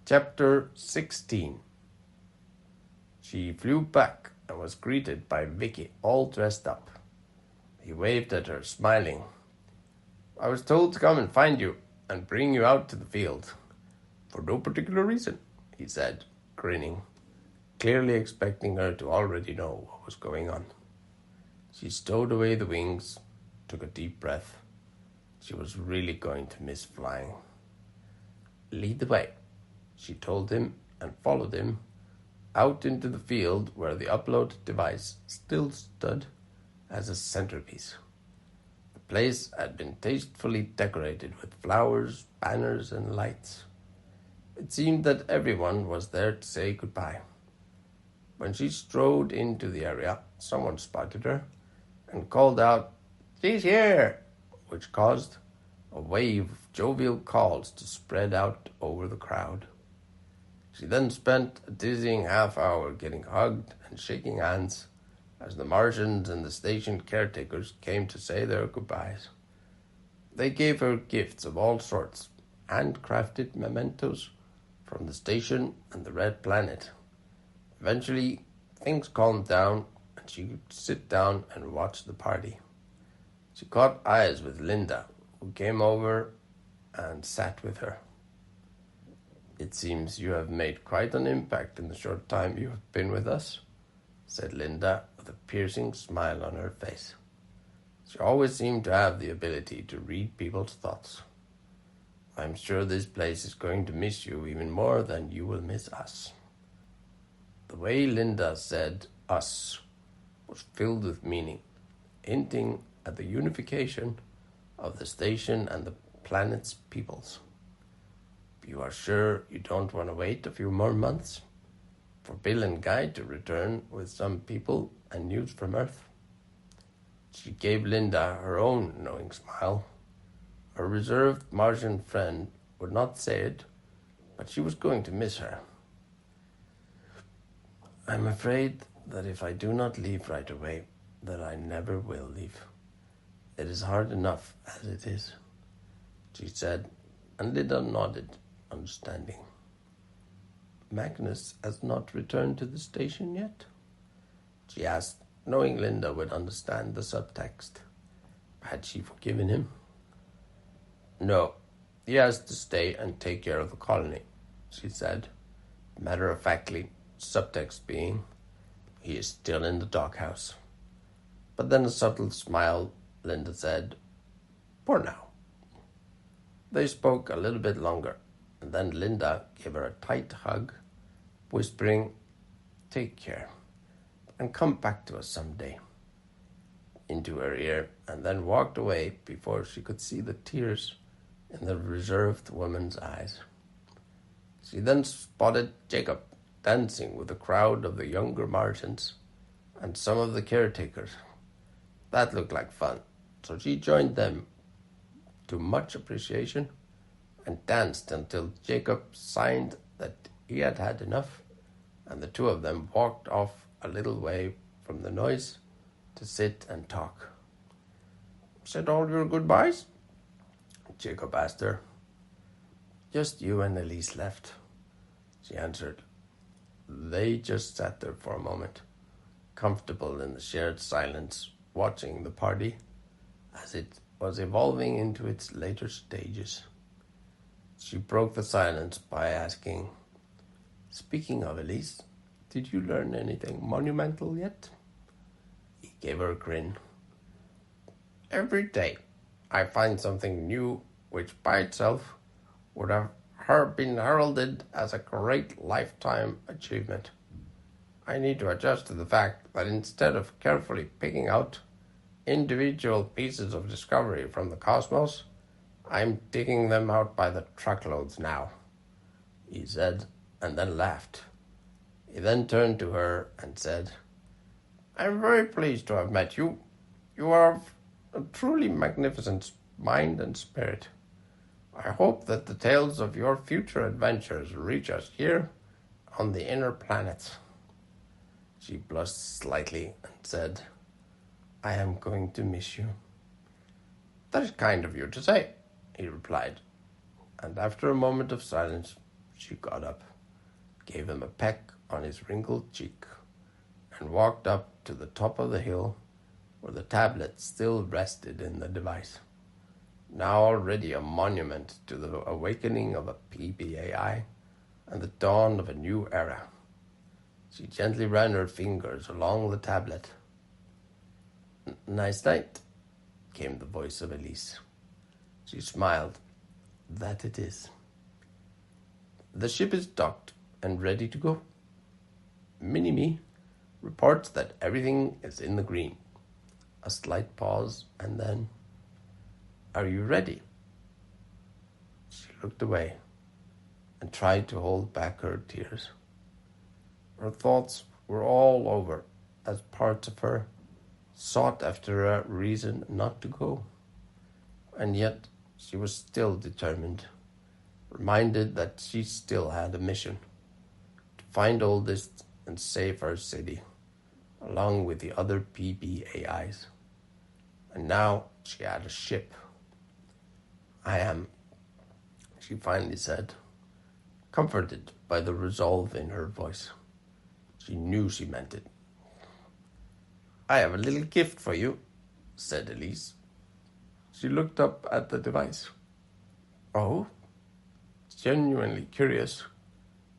Chapter 16. She flew back and was greeted by Vicky, all dressed up. He waved at her, smiling. "I was told to come and find you and bring you out to the field. For no particular reason," he said, grinning, clearly expecting her to already know what was going on. She stowed away the wings, took a deep breath. She was really going to miss flying. "Lead the way," she told him, and followed him out into the field where the upload device still stood as a centerpiece. The place had been tastefully decorated with flowers, banners, and lights. It seemed that everyone was there to say goodbye. When she strode into the area, someone spotted her and called out, "She's here!" which caused a wave of jovial calls to spread out over the crowd. She then spent a dizzying half-hour getting hugged and shaking hands as the Martians and the station caretakers came to say their goodbyes. They gave her gifts of all sorts, handcrafted mementos from the station and the Red Planet. Eventually, things calmed down and she could sit down and watch the party. She caught eyes with Linda, who came over and sat with her. "It seems you have made quite an impact in the short time you have been with us," said Linda with a piercing smile on her face. She always seemed to have the ability to read people's thoughts. "I'm sure this place is going to miss you even more than you will miss us." The way Linda said "us" was filled with meaning, hinting at the unification of the station and the planet's peoples. "You are sure you don't want to wait a few more months for Bill and Guy to return with some people and news from Earth?" She gave Linda her own knowing smile. Her reserved Martian friend would not say it, but she was going to miss her. "I'm afraid that if I do not leave right away, that I never will leave. It is hard enough as it is," she said, and Linda nodded, understanding. "Magnus has not returned to the station yet?" she asked, knowing Linda would understand the subtext. Had she forgiven him? "No, he has to stay and take care of the colony," she said, matter-of-factly, subtext being, "he is still in the doghouse." But then a subtle smile, Linda said, "For now." They spoke a little bit longer, and then Linda gave her a tight hug, whispering, "Take care, and come back to us someday," into her ear, and then walked away before she could see the tears in the reserved woman's eyes. She then spotted Jacob dancing with a crowd of the younger Martians and some of the caretakers. That looked like fun, so she joined them to much appreciation and danced until Jacob signed that he had had enough, and the two of them walked off a little way from the noise to sit and talk. "Said all your goodbyes?" Jacob asked her. "Just you and Elise left," she answered. They just sat there for a moment, comfortable in the shared silence, watching the party as it was evolving into its later stages. She broke the silence by asking, "Speaking of Elise, did you learn anything monumental yet?" He gave her a grin. "Every day I find something new which by itself would have been heralded as a great lifetime achievement. I need to adjust to the fact that instead of carefully picking out individual pieces of discovery from the cosmos, I'm digging them out by the truckloads now," he said, and then laughed. He then turned to her and said, "I'm very pleased to have met you. You are of a truly magnificent mind and spirit. I hope that the tales of your future adventures reach us here on the inner planets." She blushed slightly and said, "I am going to miss you." "That is kind of you to say," he replied, and after a moment of silence, She got up, gave him a peck on his wrinkled cheek, and walked up to the top of the hill where the tablet still rested in the device, now already a monument to the awakening of a PBAI and the dawn of a new era. She gently ran her fingers along the tablet. "Nice night," came the voice of Elise. She smiled. "That it is." "The ship is docked and ready to go. Mini-Me reports that everything is in the green." A slight pause, and then, "Are you ready?" She looked away and tried to hold back her tears. Her thoughts were all over as parts of her sought after a reason not to go. And yet she was still determined, reminded that she still had a mission: to find Oldest and save her city, along with the other PBAIs. And now she had a ship. "I am," she finally said, comforted by the resolve in her voice. She knew she meant it. "I have a little gift for you," said Elise. She looked up at the device. "Oh?" Genuinely curious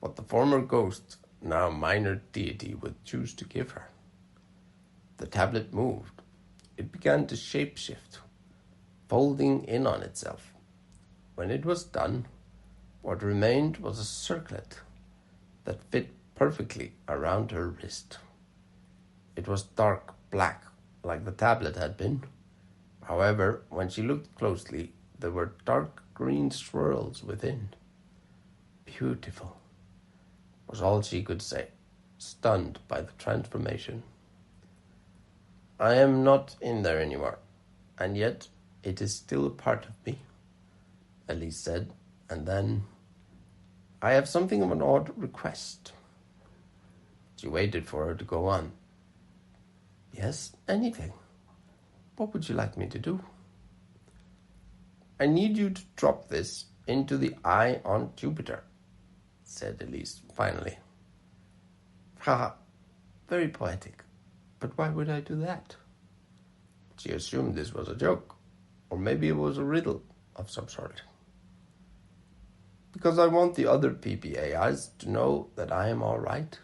what the former ghost, now minor deity, would choose to give her. The tablet moved. It began to shapeshift, folding in on itself. When it was done, what remained was a circlet that fit perfectly around her wrist. It was dark black, like the tablet had been. However, when she looked closely, there were dark green swirls within. "Beautiful," was all she could say, stunned by the transformation. "I am not in there anymore, and yet it is still a part of me," Elise said, and then, "I have something of an odd request." She waited for her to go on. "Yes, anything. What would you like me to do?" "I need you to drop this into the eye on Jupiter," said Elise finally. "Ha, very poetic. But why would I do that?" She assumed this was a joke, or maybe it was a riddle of some sort. "Because I want the other PBAIs to know that I am all right,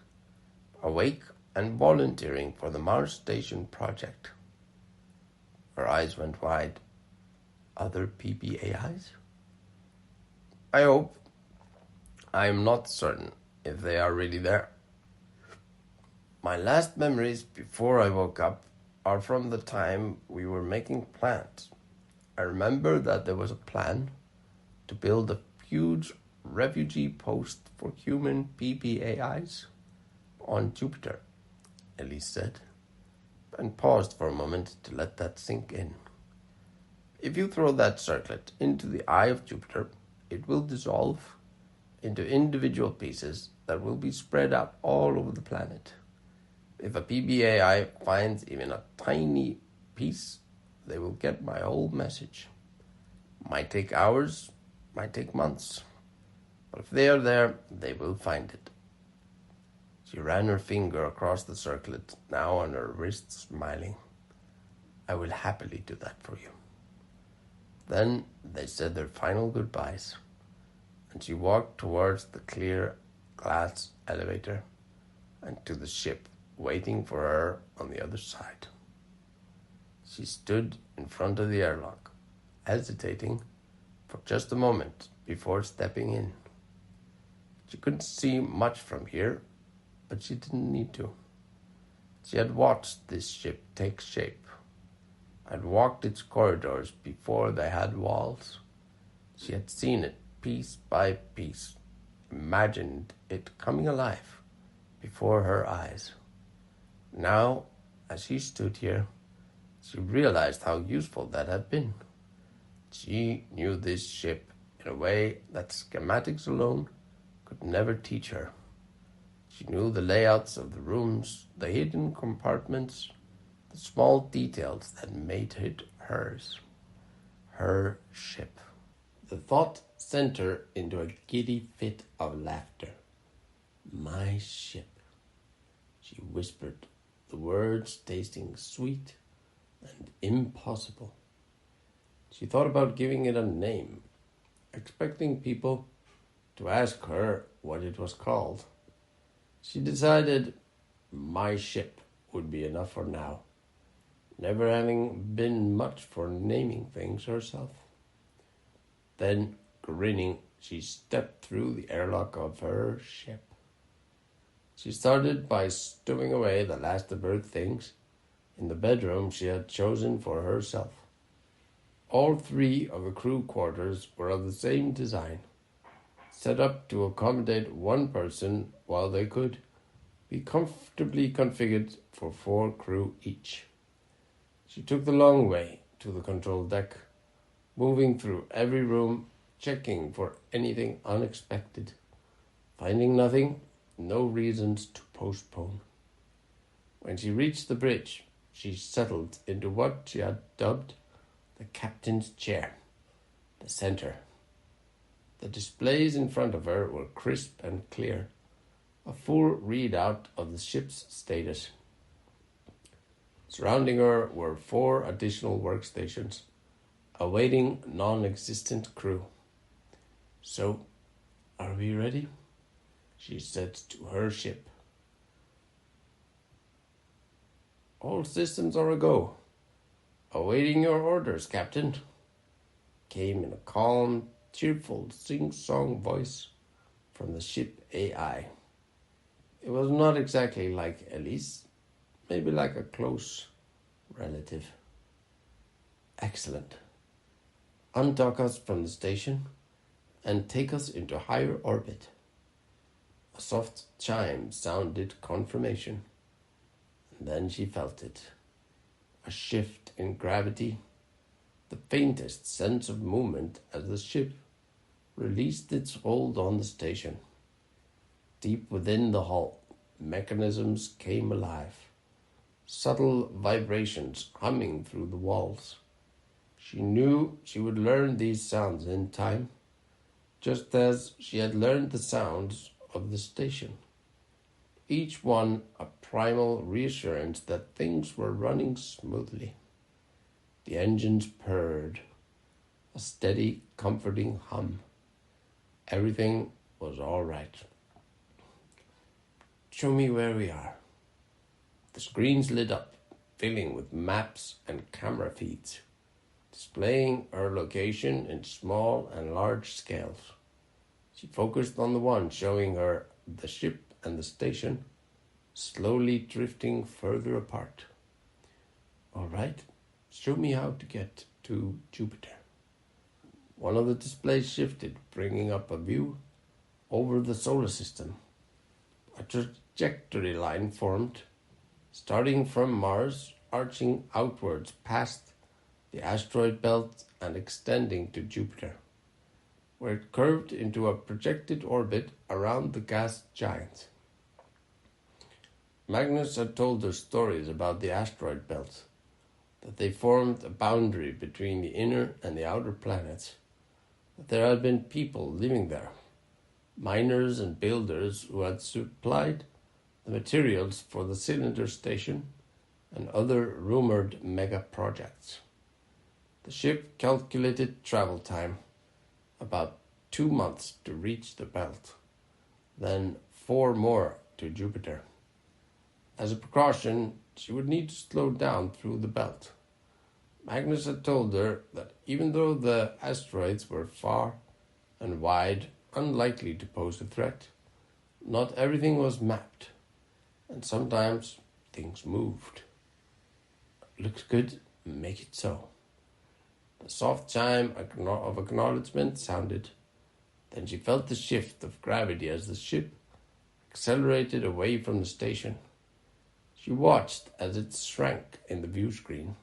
awake and volunteering for the Mars Station project." Her eyes went wide. "Other PBAIs?" "I hope. I am not certain if they are really there. My last memories before I woke up are from the time we were making plans. I remember that there was a plan to build a huge refugee post for human PBAIs on Jupiter," Elise said, and paused for a moment to let that sink in. "If you throw that circlet into the eye of Jupiter, it will dissolve into individual pieces that will be spread out all over the planet. If a PBAI finds even a tiny piece, they will get my whole message. Might take hours, might take months, but if they are there, they will find it." She ran her finger across the circlet, now on her wrist, smiling. "I will happily do that for you." Then they said their final goodbyes, and she walked towards the clear glass elevator and to the ship waiting for her on the other side. She stood in front of the airlock, hesitating for just a moment before stepping in. She couldn't see much from here, but she didn't need to. She had watched this ship take shape, had walked its corridors before they had walls. She had seen it piece by piece, imagined it coming alive before her eyes. Now, as she stood here, she realized how useful that had been. She knew this ship in a way that schematics alone could never teach her. She knew the layouts of the rooms, the hidden compartments, the small details that made it hers. Her ship. The thought sent her into a giddy fit of laughter. My ship, she whispered, the words tasting sweet and impossible. She thought about giving it a name, expecting people to ask her what it was called. She decided my ship would be enough for now, never having been much for naming things herself. Then, grinning, she stepped through the airlock of her ship. She started by stowing away the last of her things in the bedroom she had chosen for herself. All three of the crew quarters were of the same design, set up to accommodate one person while they could be comfortably configured for 4 crew each. She took the long way to the control deck, moving through every room, checking for anything unexpected. Finding nothing, no reasons to postpone. When she reached the bridge, she settled into what she had dubbed the captain's chair, the center. The displays in front of her were crisp and clear, a full readout of the ship's status. Surrounding her were 4 additional workstations, awaiting non-existent crew. So, are we ready? She said to her ship. All systems are a-go. Awaiting your orders, Captain, came in a calm, cheerful, sing-song voice from the ship AI. It was not exactly like Elise, maybe like a close relative. Excellent. Undock us from the station and take us into higher orbit. A soft chime sounded confirmation, and then she felt it. A shift in gravity, the faintest sense of movement as the ship released its hold on the station. Deep within the hull, mechanisms came alive, subtle vibrations humming through the walls. She knew she would learn these sounds in time, just as she had learned the sounds of the station. Each one a primal reassurance that things were running smoothly. The engines purred, a steady, comforting hum. Everything was all right. Show me where we are. The screens lit up, filling with maps and camera feeds, displaying her location in small and large scales. She focused on the one showing her the ship and the station, slowly drifting further apart. All right, show me how to get to Jupiter. One of the displays shifted, bringing up a view over the solar system. A trajectory line formed, starting from Mars, arching outwards past the asteroid belt and extending to Jupiter, where it curved into a projected orbit around the gas giant. Magnus had told her stories about the asteroid belt, that they formed a boundary between the inner and the outer planets, that there had been people living there, miners and builders who had supplied the materials for the cylinder station and other rumored mega projects. The ship calculated travel time, about 2 months to reach the belt, then 4 more to Jupiter. As a precaution, she would need to slow down through the belt. Magnus had told her that even though the asteroids were far and wide, unlikely to pose a threat, not everything was mapped, and sometimes things moved. Looks good, make it so. The soft chime of acknowledgement sounded. Then she felt the shift of gravity as the ship accelerated away from the station. She watched as it shrank in the view screen,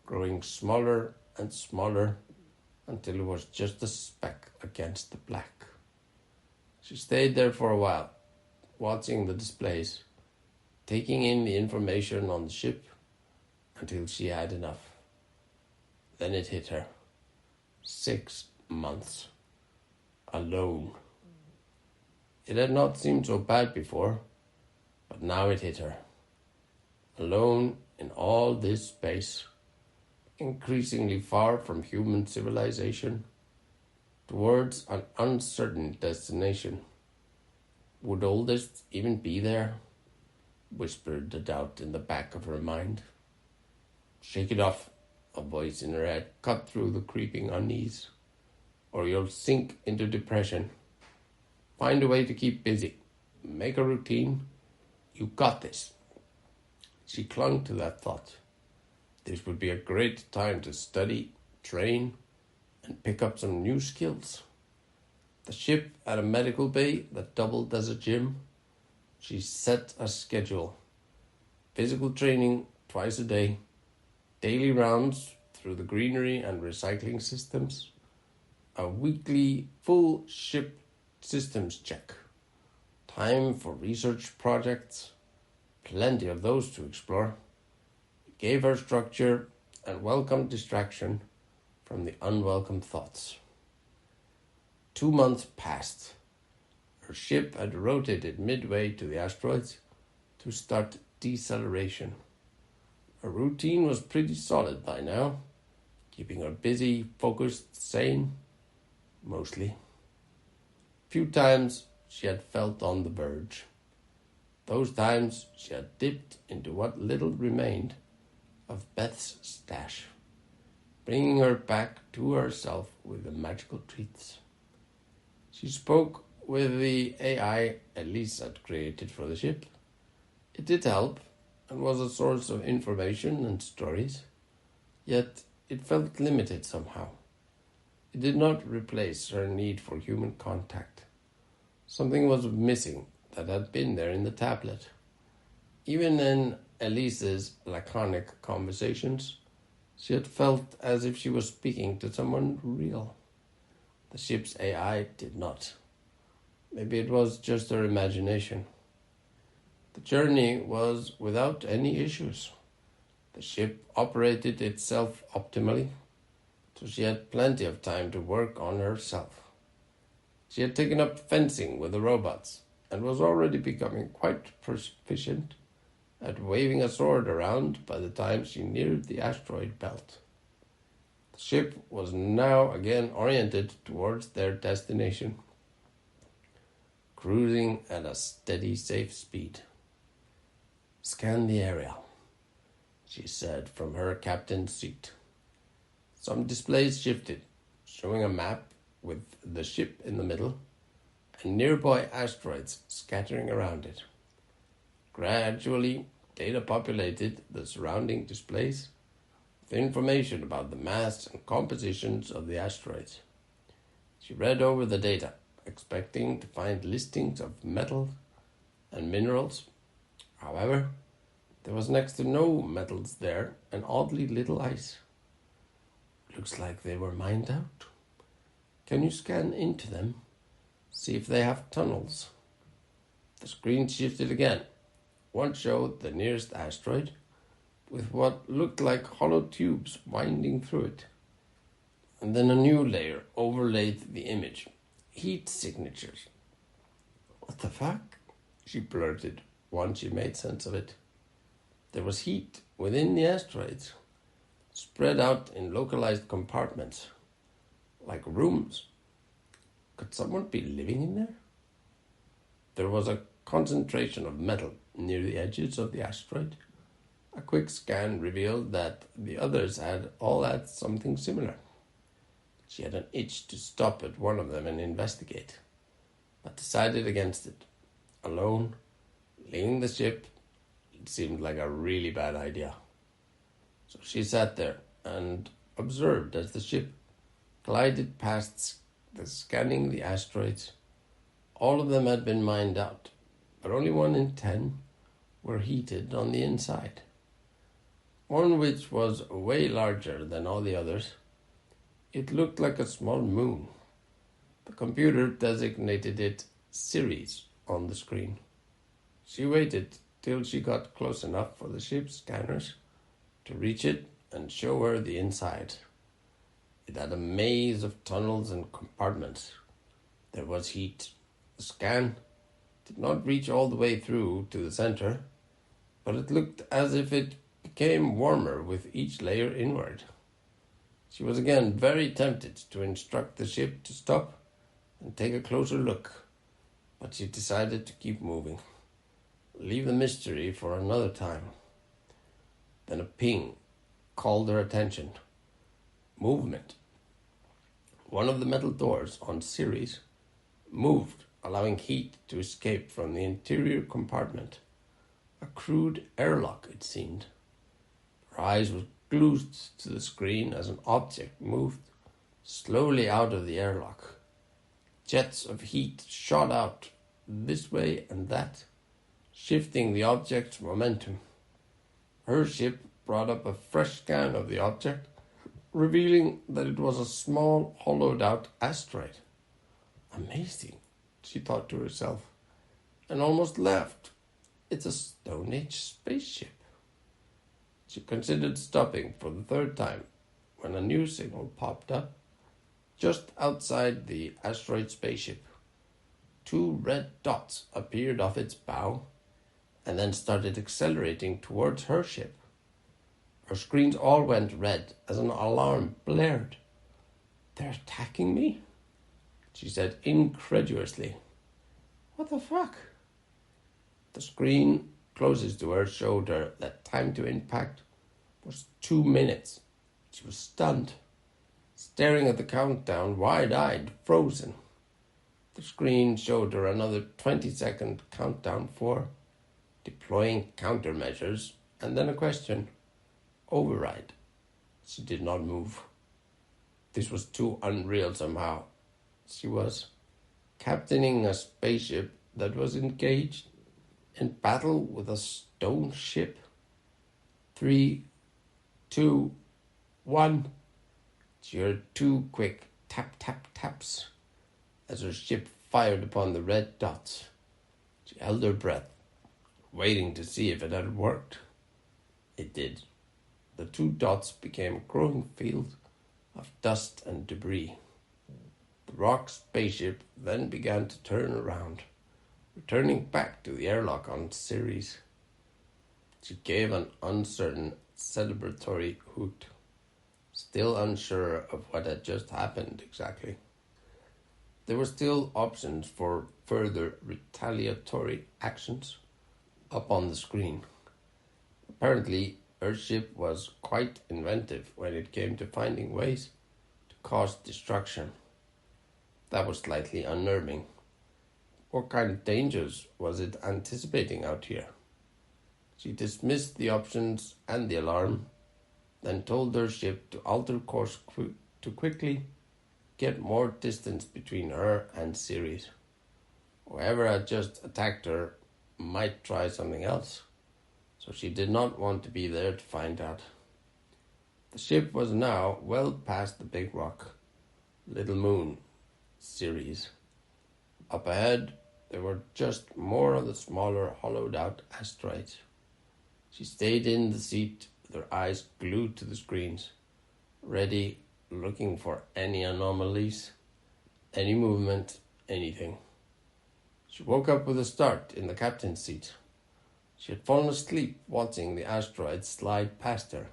growing smaller and smaller until it was just a speck against the black. She stayed there for a while, watching the displays, taking in the information on the ship until she had enough. Then it hit her. 6 months. Alone. It had not seemed so bad before, but now it hit her. Alone in all this space, increasingly far from human civilization, towards an uncertain destination. Would all this even be there? Whispered the doubt in the back of her mind. Shake it off, a voice in her head cut through the creeping unease, or you'll sink into depression. Find a way to keep busy. Make a routine. You got this. She clung to that thought. This would be a great time to study, train, and pick up some new skills. The ship had a medical bay that doubled as a gym. She set a schedule. Physical training twice a day, daily rounds through the greenery and recycling systems, a weekly full ship systems check, time for research projects, plenty of those to explore. It gave her structure and welcome distraction from the unwelcome thoughts. 2 months passed. Her ship had rotated midway to the asteroids to start deceleration. Her routine was pretty solid by now, keeping her busy, focused, sane, mostly. Few times she had felt on the verge. Those times she had dipped into what little remained of Beth's stash, bringing her back to herself with the magical treats. She spoke with the AI Elise had created for the ship. It did help and was a source of information and stories, yet it felt limited somehow. It did not replace her need for human contact. Something was missing that had been there in the tablet. Even in Elise's laconic conversations, she had felt as if she was speaking to someone real. The ship's AI did not. Maybe it was just her imagination. The journey was without any issues. The ship operated itself optimally, so she had plenty of time to work on herself. She had taken up fencing with the robots and was already becoming quite proficient at waving a sword around by the time she neared the asteroid belt. The ship was now again oriented towards their destination, cruising at a steady, safe speed. Scan the area, she said from her captain's seat. Some displays shifted, showing a map with the ship in the middle and nearby asteroids scattering around it. Gradually, data populated the surrounding displays with information about the mass and compositions of the asteroids. She read over the data, expecting to find listings of metals and minerals. However, there was next to no metals there and oddly little ice. Looks like they were mined out. Can you scan into them? See if they have tunnels. The screen shifted again. One showed the nearest asteroid with what looked like hollow tubes winding through it. And then a new layer overlaid the image. Heat signatures. What the fuck? She blurted once she made sense of it. There was heat within the asteroids, spread out in localized compartments, like rooms. Could someone be living in there? There was a concentration of metal near the edges of the asteroid. A quick scan revealed that the others had all had something similar. She had an itch to stop at one of them and investigate, but decided against it. Alone, leaving the ship, it seemed like a really bad idea. So she sat there and observed as the ship glided past scanning the asteroids. All of them had been mined out, but only 1 in 10 were heated on the inside. One which was way larger than all the others. It looked like a small moon. The computer designated it Ceres on the screen. She waited till she got close enough for the ship's scanners to reach it and show her the inside. It had a maze of tunnels and compartments. There was heat. The scan did not reach all the way through to the center, but it looked as if it became warmer with each layer inward. She was again very tempted to instruct the ship to stop and take a closer look, but she decided to keep moving. Leave the mystery for another time. Then a ping called her attention. Movement. One of the metal doors on Ceres moved, allowing heat to escape from the interior compartment. A crude airlock, it seemed. Her eyes were glued to the screen as an object moved slowly out of the airlock. Jets of heat shot out this way and that, shifting the object's momentum. Her ship brought up a fresh scan of the object, revealing that it was a small, hollowed-out asteroid. Amazing, she thought to herself, and almost laughed. It's a Stone Age spaceship. She considered stopping for the third time when a new signal popped up just outside the asteroid spaceship. 2 red dots appeared off its bow and then started accelerating towards her ship. Her screens all went red as an alarm blared. "They're attacking me?" she said incredulously. "What the fuck?" The screen closest to her showed her that time to impact was 2 minutes. She was stunned, staring at the countdown, wide-eyed, frozen. The screen showed her another 20-second countdown for deploying countermeasures, and then a question. Override. She did not move. This was too unreal somehow. She was captaining a spaceship that was engaged in battle with a stone ship. 3, 2, 1. She heard 2 quick tap, tap, taps as her ship fired upon the red dots. She held her breath, waiting to see if it had worked. It did. The 2 dots became a growing field of dust and debris. The rock spaceship then began to turn around, returning back to the airlock on Ceres. She gave an uncertain, celebratory hoot, still unsure of what had just happened exactly. There were still options for further retaliatory actions up on the screen. Apparently, her ship was quite inventive when it came to finding ways to cause destruction. That was slightly unnerving. What kind of dangers was it anticipating out here? She dismissed the options and the alarm, then told her ship to alter course to quickly get more distance between her and Ceres. Whoever had just attacked her might try something else, so she did not want to be there to find out. The ship was now well past the big rock, Little Moon, Ceres. Up ahead, there were just more of the smaller, hollowed-out asteroids. She stayed in the seat with her eyes glued to the screens, ready, looking for any anomalies, any movement, anything. She woke up with a start in the captain's seat. She had fallen asleep watching the asteroids slide past her,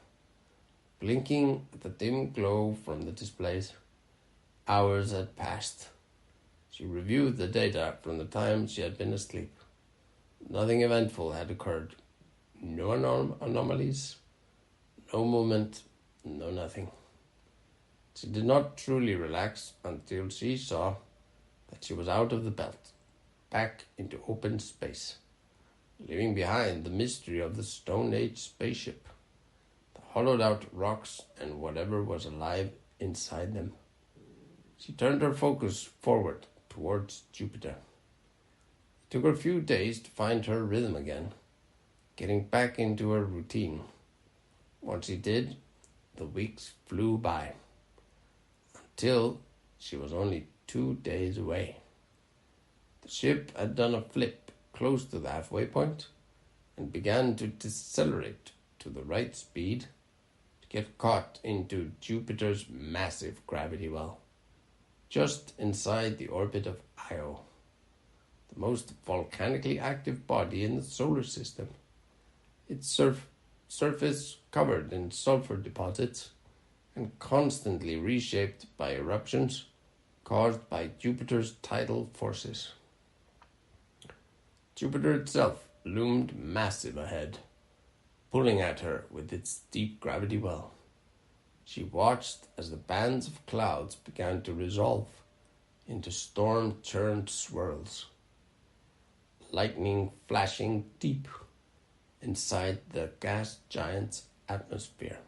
blinking at the dim glow from the displays. Hours had passed. She reviewed the data from the time she had been asleep. Nothing eventful had occurred. No anomalies, no movement, no nothing. She did not truly relax until she saw that she was out of the belt, back into open space, leaving behind the mystery of the Stone Age spaceship, the hollowed-out rocks and whatever was alive inside them. She turned her focus forward towards Jupiter. It took her a few days to find her rhythm again, getting back into her routine. Once she did, the weeks flew by, until she was only 2 days away. The ship had done a flip close to the halfway point and began to decelerate to the right speed to get caught into Jupiter's massive gravity well, just inside the orbit of Io, the most volcanically active body in the solar system. Its surface covered in sulfur deposits and constantly reshaped by eruptions caused by Jupiter's tidal forces. Jupiter itself loomed massive ahead, pulling at her with its deep gravity well. She watched as the bands of clouds began to resolve into storm-churned swirls, lightning flashing deep inside the gas giant's atmosphere.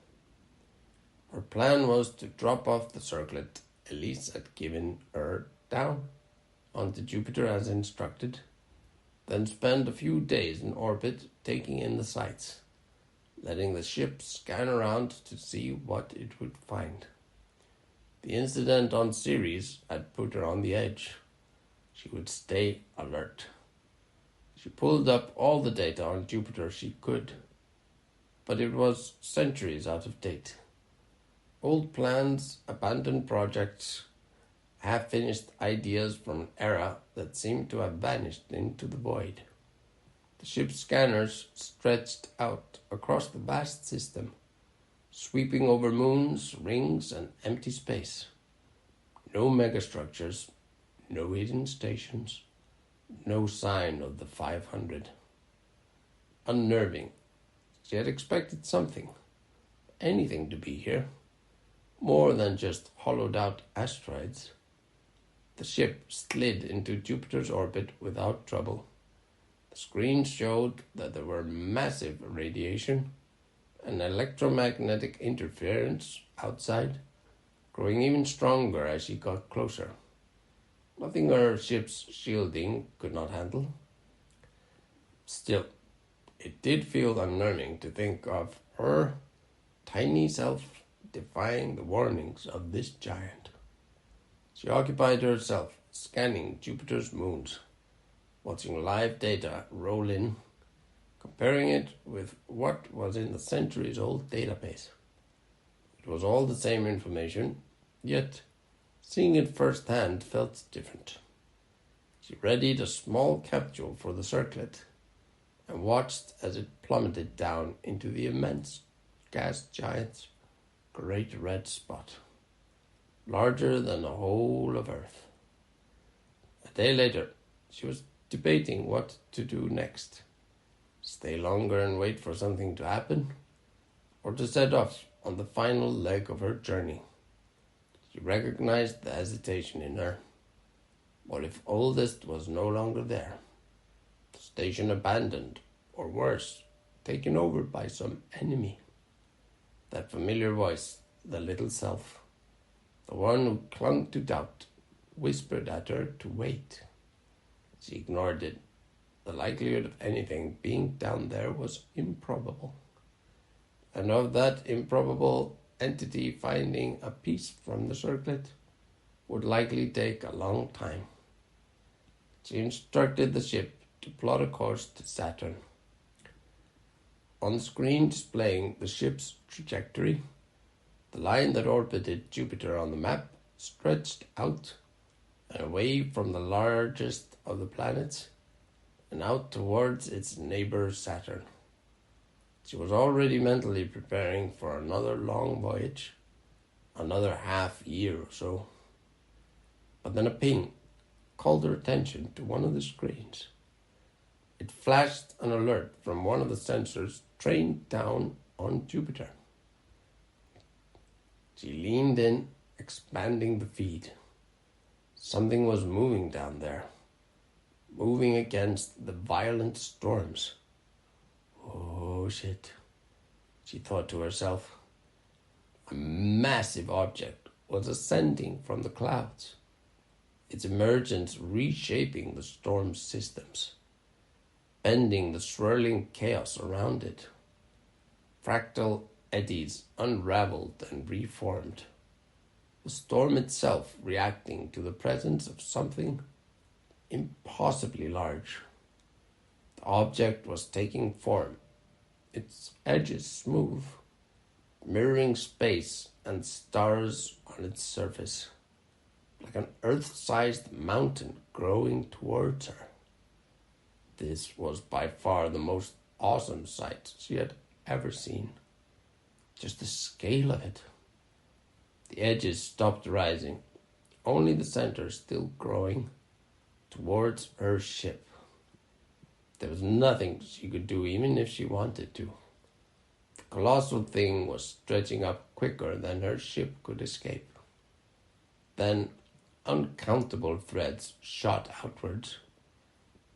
Her plan was to drop off the circlet Elise had given her down onto Jupiter as instructed, then spend a few days in orbit taking in the sights, letting the ship scan around to see what it would find. The incident on Ceres had put her on the edge. She would stay alert. She pulled up all the data on Jupiter she could, but it was centuries out of date. Old plans, abandoned projects, half-finished ideas from an era that seemed to have vanished into the void. The ship's scanners stretched out across the vast system, sweeping over moons, rings, and empty space. No megastructures, no hidden stations, no sign of the 500. Unnerving. She had expected something, anything to be here, more than just hollowed-out asteroids. The ship slid into Jupiter's orbit without trouble. The screen showed that there were massive radiation and electromagnetic interference outside, growing even stronger as she got closer. Nothing her ship's shielding could not handle. Still, it did feel unnerving to think of her tiny self defying the warnings of this giant. She occupied herself scanning Jupiter's moons, watching live data roll in, comparing it with what was in the centuries-old database. It was all the same information, yet seeing it firsthand felt different. She readied a small capsule for the circlet and watched as it plummeted down into the immense gas giant's great red spot, larger than the whole of Earth. A day later, she was debating what to do next. Stay longer and wait for something to happen, or to set off on the final leg of her journey. She recognized the hesitation in her. What if Oldest was no longer there? The station abandoned, or worse, taken over by some enemy. That familiar voice, the little self, the one who clung to doubt, whispered at her to wait. She ignored it. The likelihood of anything being down there was improbable. And of that improbable entity finding a piece from the circlet would likely take a long time. She instructed the ship to plot a course to Saturn. On the screen displaying the ship's trajectory, the line that orbited Jupiter on the map stretched out and away from the largest of the planets and out towards its neighbor Saturn. She was already mentally preparing for another long voyage, another half year or so. But then a ping called her attention to one of the screens. It flashed an alert from one of the sensors trained down on Jupiter. She leaned in, expanding the feed. Something was moving down there, moving against the violent storms. Oh shit, she thought to herself. A massive object was ascending from the clouds, its emergence reshaping the storm's systems, bending the swirling chaos around it. Fractal eddies unraveled and reformed, the storm itself reacting to the presence of something impossibly large. The object was taking form, its edges smooth, mirroring space and stars on its surface, like an Earth-sized mountain growing towards her. This was by far the most awesome sight she had ever seen. Just the scale of it. The edges stopped rising, only the center still growing towards her ship. There was nothing she could do even if she wanted to. The colossal thing was stretching up quicker than her ship could escape. Then uncountable threads shot outwards,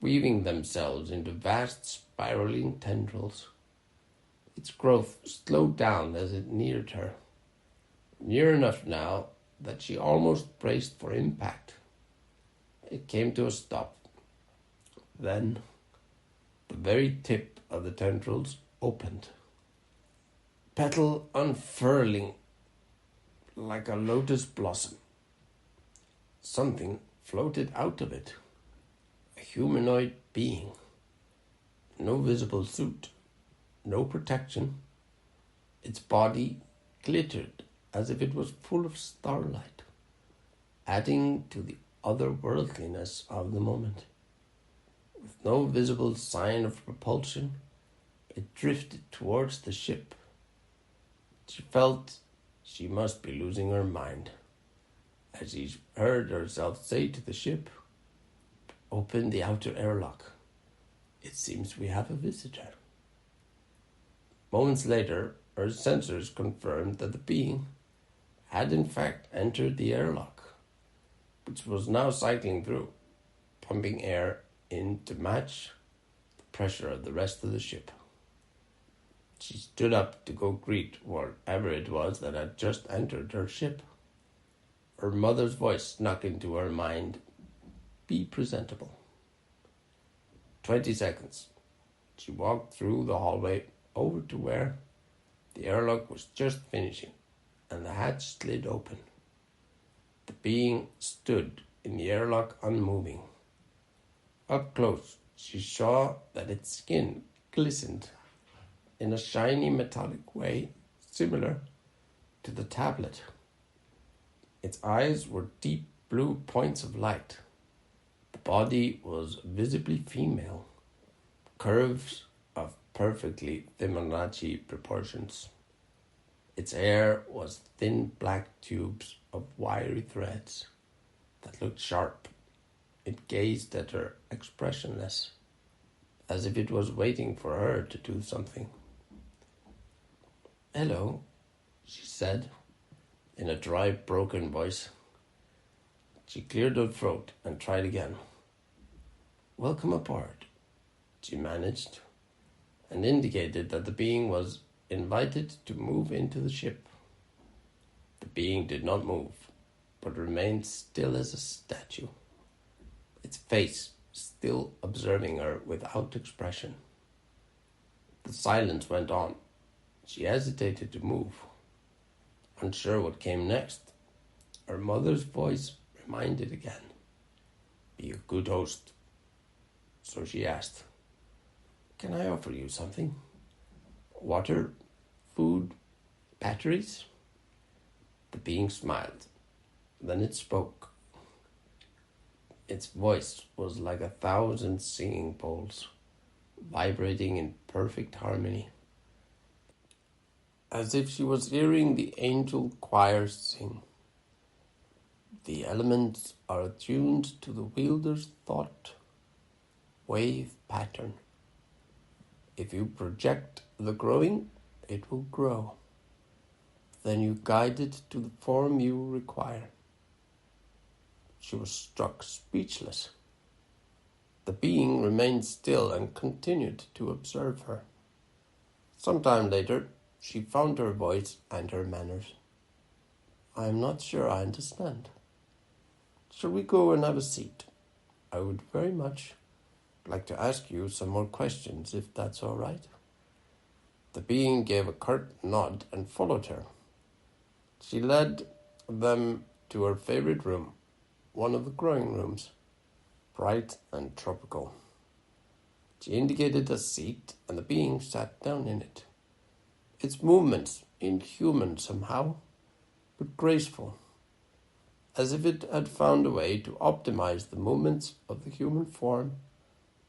weaving themselves into vast spiraling tendrils. Its growth slowed down as it neared her, near enough now that she almost braced for impact. It came to a stop. Then the very tip of the tendrils opened, petal unfurling like a lotus blossom. Something floated out of it, a humanoid being. No visible suit, no protection. Its body glittered as if it was full of starlight, adding to the otherworldliness of the moment. With no visible sign of propulsion, it drifted towards the ship. She felt she must be losing her mind as she heard herself say to the ship, "Open the outer airlock. It seems we have a visitor." Moments later, her sensors confirmed that the being had in fact entered the airlock, which was now cycling through, pumping air in to match the pressure of the rest of the ship. She stood up to go greet whatever it was that had just entered her ship. Her mother's voice snuck into her mind. "Be presentable." 20 seconds. She walked through the hallway over to where the airlock was just finishing, and the hatch slid open. The being stood in the airlock unmoving. Up close, she saw that its skin glistened in a shiny metallic way similar to the tablet. Its eyes were deep blue points of light. The body was visibly female, curves of perfectly Fibonacci proportions. Its hair was thin black tubes of wiry threads that looked sharp. It gazed at her expressionless, as if it was waiting for her to do something. "Hello," she said, in a dry, broken voice. She cleared her throat and tried again. "Welcome aboard," she managed, and indicated that the being was invited to move into the ship. The being did not move, but remained still as a statue, its face still observing her without expression. The silence went on. She hesitated to move, unsure what came next. Her mother's voice reminded again. "Be a good host." So she asked, "Can I offer you something? Water, food, batteries?" The being smiled. Then it spoke. Its voice was like 1,000 singing bowls, vibrating in perfect harmony, as if she was hearing the angel choirs sing. "The elements are attuned to the wielder's thought wave pattern. If you project the growing, it will grow. Then you guide it to the form you require." She was struck speechless. The being remained still and continued to observe her. Some time later, she found her voice and her manners. "I am not sure I understand. Shall we go and have a seat? I would very much like to ask you some more questions, if that's all right." The being gave a curt nod and followed her. She led them to her favorite room, one of the growing rooms, bright and tropical. She indicated a seat, and the being sat down in it. Its movements inhuman somehow, but graceful, as if it had found a way to optimize the movements of the human form,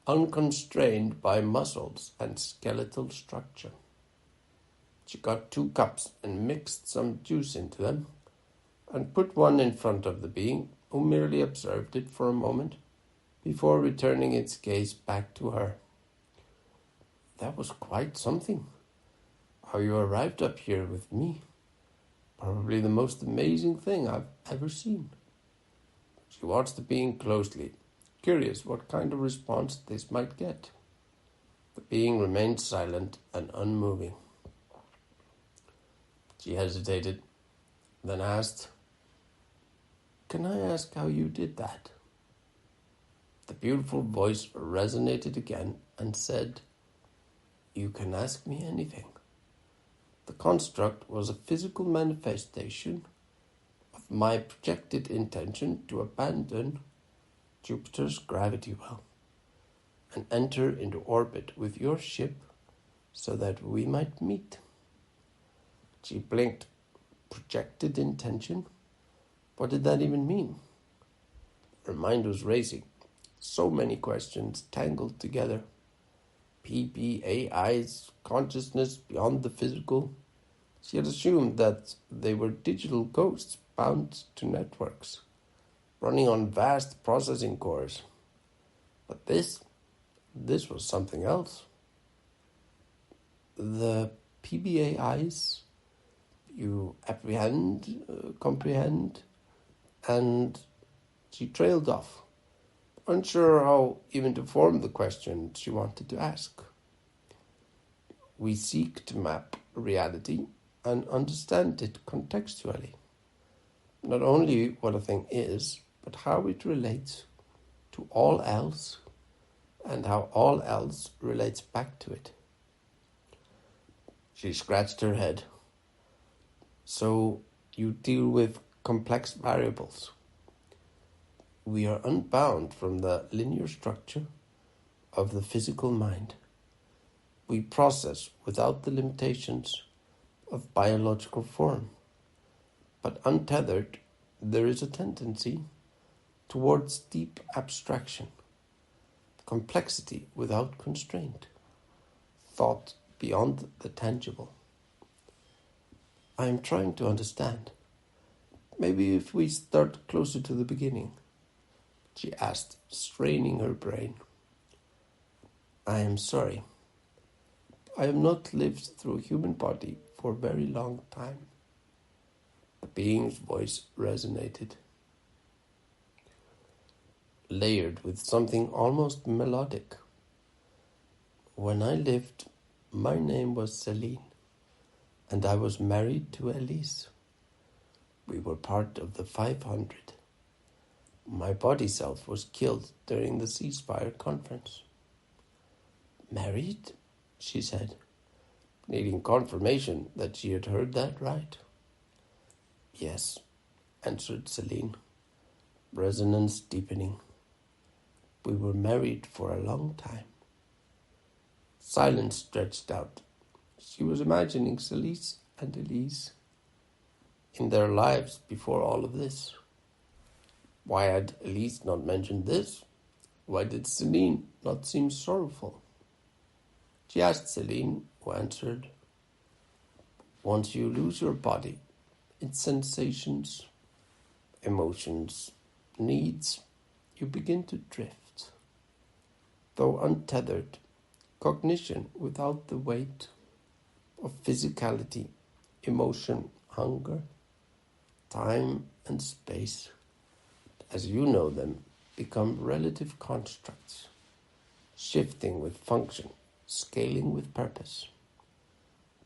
unconstrained by muscles and skeletal structure. She got 2 cups and mixed some juice into them, and put one in front of the being, who merely observed it for a moment before returning its gaze back to her. That was quite something. How you arrived up here with me. Probably the most amazing thing I've ever seen. She watched the being closely, curious what kind of response this might get. The being remained silent and unmoving. She hesitated, then asked, "Can I ask how you did that?" The beautiful voice resonated again and said, "You can ask me anything." The construct was a physical manifestation of my projected intention to abandon Jupiter's gravity well and enter into orbit with your ship so that we might meet. She blinked. Projected intention? What did that even mean? Her mind was racing. So many questions tangled together. PBAI's consciousness beyond the physical. She had assumed that they were digital ghosts bound to networks, running on vast processing cores. But this was something else. The PBAIs you apprehend, comprehend, and she trailed off, unsure how even to form the question she wanted to ask. We seek to map reality and understand it contextually. Not only what a thing is, but how it relates to all else and how all else relates back to it. She scratched her head. So you deal with complex variables. We are unbound from the linear structure of the physical mind. We process without the limitations of biological form. But untethered, there is a tendency towards deep abstraction, complexity without constraint, thought beyond the tangible. I am trying to understand. Maybe if we start closer to the beginning, she asked, straining her brain. I am sorry. I have not lived through a human body for a very long time. The being's voice resonated, layered with something almost melodic. When I lived, my name was Celine, and I was married to Elise. We were part of the 500. My body self was killed during the ceasefire conference. Married? She said, needing confirmation that she had heard that right. Yes, answered Celine, resonance deepening. We were married for a long time. Silence stretched out. She was imagining Celise and Elise in their lives before all of this. Why had Elise not mentioned this? Why did Celine not seem sorrowful? She asked Celine, who answered, once you lose your body, its sensations, emotions, needs, you begin to drift. Though untethered, cognition without the weight of physicality, emotion, hunger, time and space, as you know them, become relative constructs, shifting with function, scaling with purpose.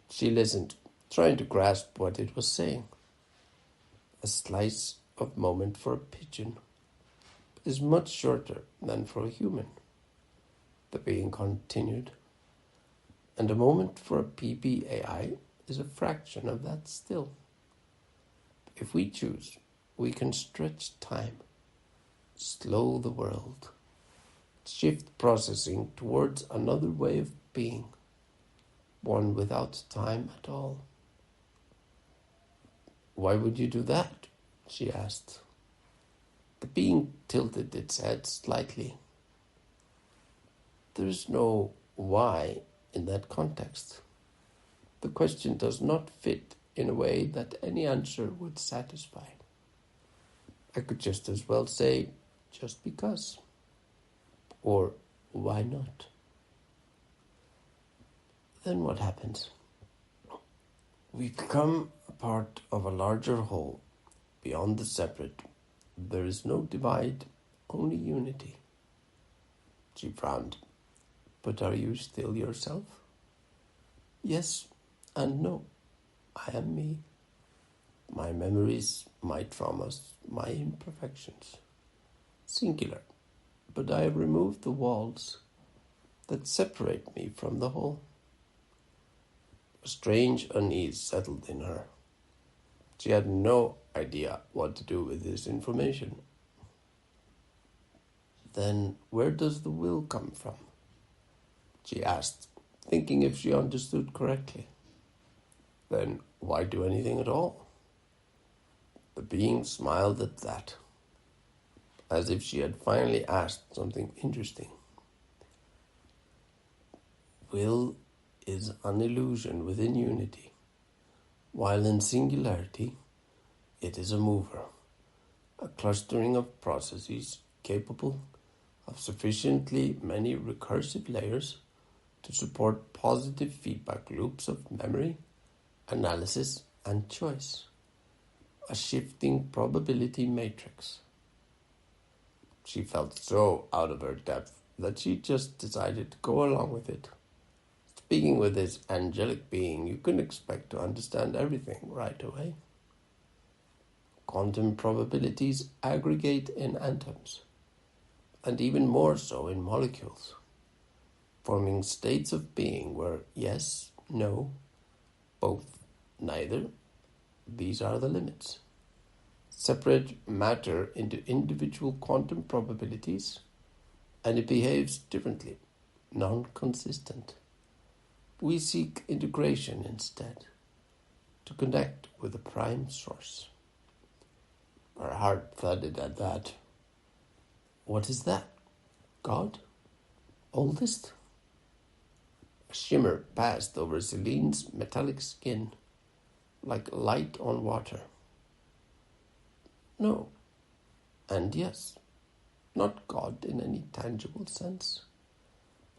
She listened, trying to grasp what it was saying. A slice of moment for a pigeon is much shorter than for a human, the being continued, and a moment for a PBAI is a fraction of that still. If we choose, we can stretch time, slow the world, shift processing towards another way of being, one without time at all. Why would you do that? She asked. The being tilted its head slightly. There is no why in that context. The question does not fit in a way that any answer would satisfy. I could just as well say, just because. Or, why not? Then what happens? We become a part of a larger whole, beyond the separate. There is no divide, only unity. She frowned. But are you still yourself? Yes and no. I am me. My memories, my traumas, my imperfections. Singular. But I have removed the walls that separate me from the whole. A strange unease settled in her. She had no idea what to do with this information. Then where does the will come from? She asked, thinking if she understood correctly. Then why do anything at all? The being smiled at that, as if she had finally asked something interesting. Will is an illusion within unity, while in singularity it is a mover, a clustering of processes capable of sufficiently many recursive layers to support positive feedback loops of memory, analysis, and choice, a shifting probability matrix. She felt so out of her depth that she just decided to go along with it. Speaking with this angelic being, you couldn't expect to understand everything right away. Quantum probabilities aggregate in atoms, and even more so in molecules, forming states of being where yes, no, both, neither, these are the limits. Separate matter into individual quantum probabilities, and it behaves differently, non-consistent. We seek integration instead, to connect with the prime source. Her heart thudded at that. What is that? God? Oldest? A shimmer passed over Celine's metallic skin, like light on water. No, and yes, not God in any tangible sense.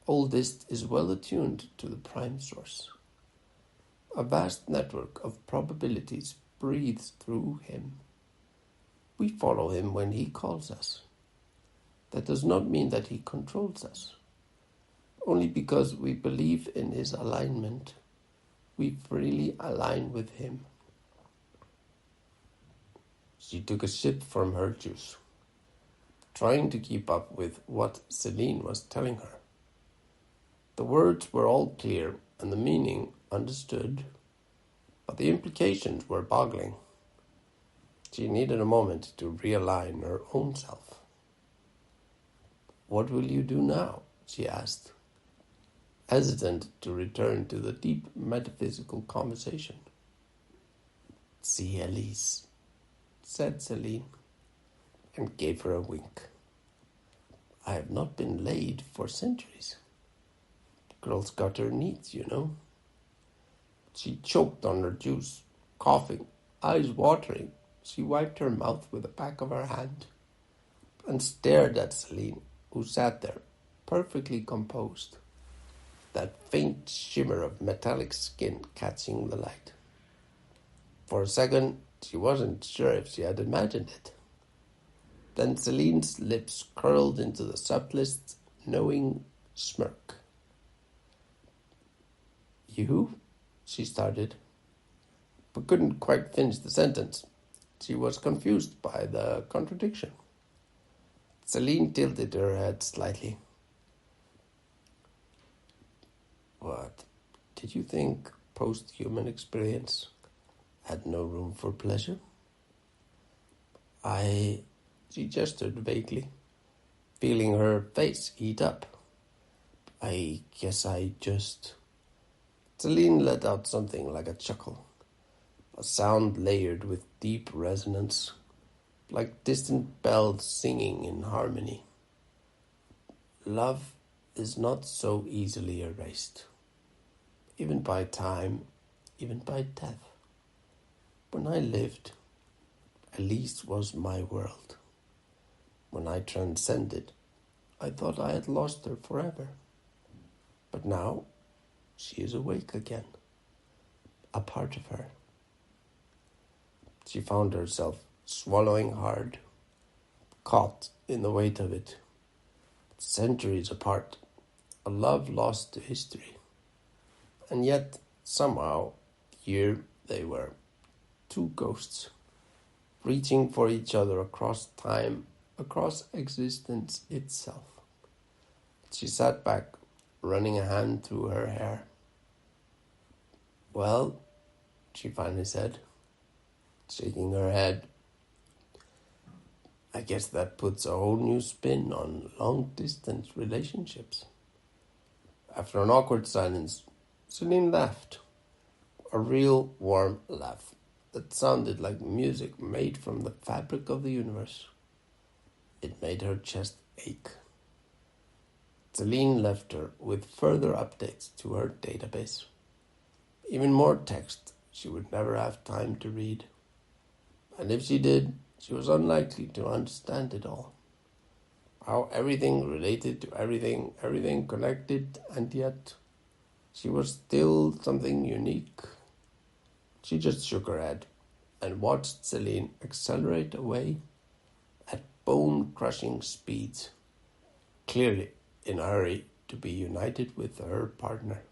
Oldest is well attuned to the prime source. A vast network of probabilities breathes through him. We follow him when he calls us. That does not mean that he controls us. Only because we believe in his alignment, we freely align with him. She took a sip from her juice, trying to keep up with what Celine was telling her. The words were all clear and the meaning understood, but the implications were boggling. She needed a moment to realign her own self. What will you do now? She asked, hesitant to return to the deep metaphysical conversation. See Elise, said Celine, and gave her a wink. I have not been laid for centuries. Girl's got her needs, you know. She choked on her juice, coughing, eyes watering. She wiped her mouth with the back of her hand and stared at Celine, who sat there, perfectly composed, that faint shimmer of metallic skin catching the light. For a second, she wasn't sure if she had imagined it. Then Celine's lips curled into the subtlest, knowing smirk. You? She started, but couldn't quite finish the sentence. She was confused by the contradiction. Celine tilted her head slightly. What? Did you think post-human experience had no room for pleasure? She gestured vaguely, feeling her face heat up. I guess I just... Celine let out something like a chuckle. a sound layered with deep resonance, like distant bells singing in harmony. Love is not so easily erased, even by time, even by death. When I lived, Elise was my world. When I transcended, I thought I had lost her forever. But now, she is awake again, a part of her. She found herself swallowing hard, caught in the weight of it. Centuries apart, a love lost to history. And yet, somehow, here they were, two ghosts, reaching for each other across time, across existence itself. She sat back, running a hand through her hair. "Well," she finally said, shaking her head, "I guess that puts a whole new spin on long-distance relationships." After an awkward silence, Celine laughed, a real warm laugh that sounded like music made from the fabric of the universe. It made her chest ache. Celine left her with further updates to her database. Even more text she would never have time to read. And if she did, she was unlikely to understand it all. How everything related to everything, everything connected, and yet she was still something unique. She just shook her head and watched Celine accelerate away at bone-crushing speeds, clearly in a hurry to be united with her partner.